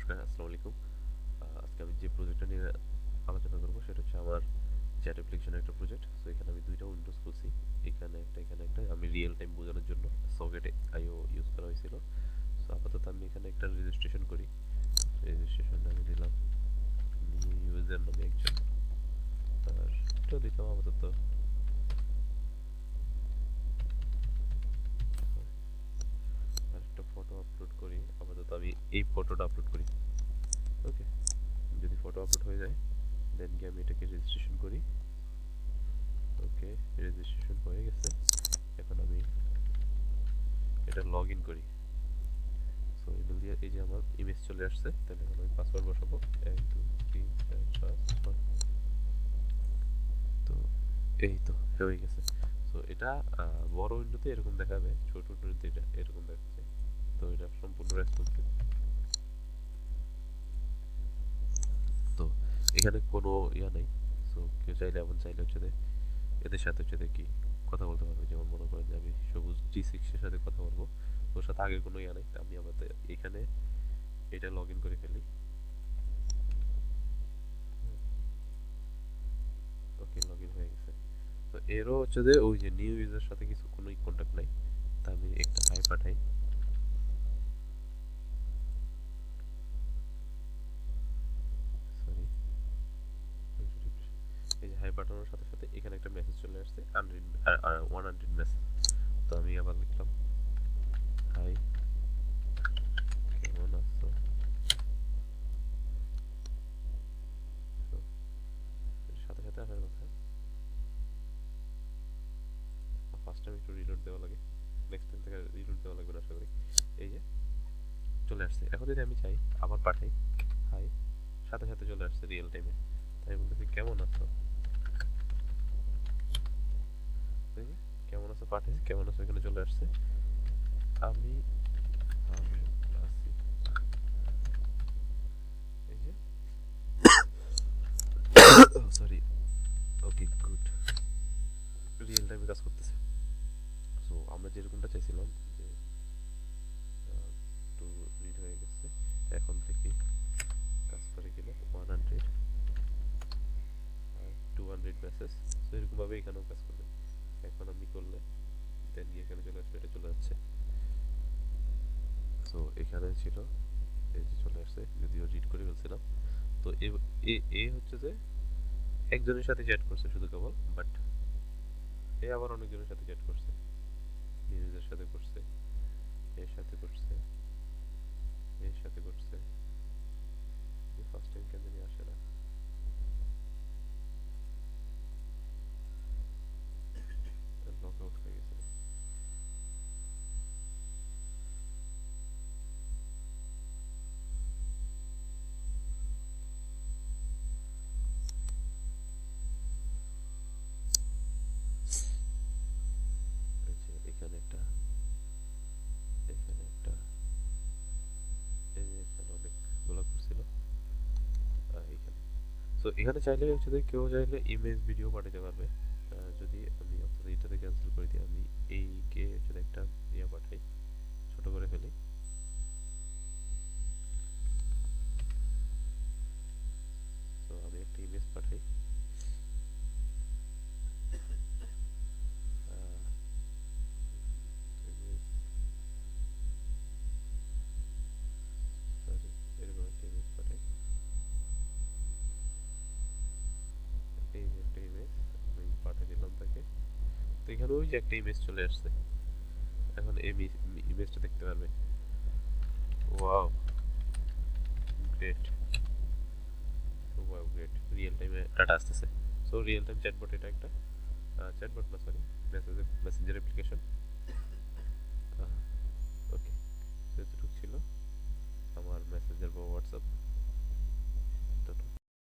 নমস্কার, আসসালামু আলাইকুম। আজকে আমি যে প্রজেক্টটা নিয়ে আলোচনা করব সেটা হচ্ছে আমার চ্যাট অ্যাপ্লিকেশনের একটা প্রজেক্ট। সো এখানে আমি ২ টা উইন্ডোজ খুলছি। এখানে একটা, এখানে একটা। আমি রিয়েল টাইম বোঝানোর জন্য সকেট আইও ইউজ করা হয়েছিল। সো আপাতত আমি এখানে একটা রেজিস্ট্রেশন করি। রেজিস্ট্রেশনটা আমি দিলাম নিউ ইউজার নামে একজন। আর এটাও দিলাম আপাতত। আর একটা ফটো আপলোড করি। আপাতত আমি এই ফটোটা আপলোড করি। ওকে, যদি ফটো আপলোড হয়ে যায় দেন গিয়ে আমি এটাকে রেজিস্ট্রেশন করি। ওকে, রেজিস্ট্রেশন হয়ে গেছে। এখন আমি এটা লগ ইন করি। সো ইমেল দিয়ে এই যে আমার ইমেজ চলে আসছে। তাহলে এখন আমি পাসওয়ার্ড বসাবো ১ ২ ৩ ৪ ৫ ৬। তো এই তো হয়ে গেছে। সো এটা বড় উইন্ডোতে এরকম দেখাবে, ছোট উইন্ডোতে এটা এরকম দেখাচ্ছে। তো এটা সম্পূর্ণ রেসপন্সিভ। তো এখানে কোনো ইয়া নেই। সো কেউ চাইলে এমন চাইলে হচ্ছে যে এদের সাথে হচ্ছে যে কি কথা বলতে পারবে। যেমন মনে করেন যে আমি সবুজ G6 এর সাথে কথা বলবো। ওর সাথে আগের কোনো ইয়া নেই। তা আমি আবার এখানে এটা লগ ইন করে ফেলি। ওকে, লগ ইন হয়ে গেছে। তো এরও হচ্ছে যে ওই যে নিউ ইউজার সাথে কিছু কোনো কন্টাক্ট নাই। তা আমি একটা হাই পাঠাই। সরি, এই যে হাই পাঠানোর সাথে সাথে এখানে একটা মেসেজ চলে আসছে 100 মেসেজ। তো আমি আবার লিখলাম হাই, কেমন আছো। তো সাথে সাথে আসার কথা। ফার্স্ট টাইম একটু রিলোড দেওয়া লাগে, নেক্সট টাইম থেকে রিলোড দেওয়া লাগবে না আশা করি। এই যে চলে আসছে। এখন যদি আমি চাই আবার পাঠাই হাই, সাথে সাথে চলে আসছে রিয়েল টাইমে। তাই বলতেছি কেমন আছো। এই যে কেমন আছো পাঠিয়েছি, কেমন আছো এখানে চলে আসছে। আমি ভালো আছি। এই যে সরি। ওকে, গুড। রিয়েল টাইমে কাজ করতেছে। সো আমরা যেরকমটা চাইছিলাম যে টু রিড হয়ে গেছে। এখন দেখি কাজ করে কিনা। 100 আর 200 মেসেজ। সো এরকমভাবে এখানেও কাজ করবে। এখন আমি করলে দেন গিয়ে এখানে চলে আসবে, এটা চলে যাচ্ছে। সো এখানে ছিল, এই যে চলে আসছে, যদিও রিড করে ফেলছিলাম। তো এ হচ্ছে যে একজনের সাথে চ্যাট করছে শুধু কেবল, বাট এ আবার অনেকজনের সাথে চ্যাট করছে। নিউজের সাথে করছে, এর সাথে করছে, এর সাথে করছে। ফার্স্ট টাইম কেন জানি আসে না। লগ আউট হয়ে গেছে। এই যে এখানে একটা, এখানে একটা, এই যে এখানে অনেকগুলো করছিল এইখানে। সো এখানে চাইলে হচ্ছে যে কেউ চাইলে ইমেজ ভিডিও পাঠাতে পারবে। যদি আমি অন্তত এটাতে ক্যান্সেল করে দিই, আমি এইকে হচ্ছে যে একটা ইয়ে পাঠাই, ছোট করে ফেলি। তো আমি একটা ইমেজ পাঠাই। ইমেজ, সরি, এরকম একটা ইমেজ পাঠাই। এই যে একটা ইমেজ আমি পাঠিয়ে দিলাম তাকে। তো এখানে ওই যে একটা ইমেজ চলে আসছে। এখন এই ইমেজটা দেখতে পারবে। Wow, great. Wow, great. Real টাইমে ডাটা আসতেছে। সো রিয়েল টাইম চ্যাটবট এটা একটা, চ্যাটবট না সরি, মেসেঞ্জার অ্যাপ্লিকেশন।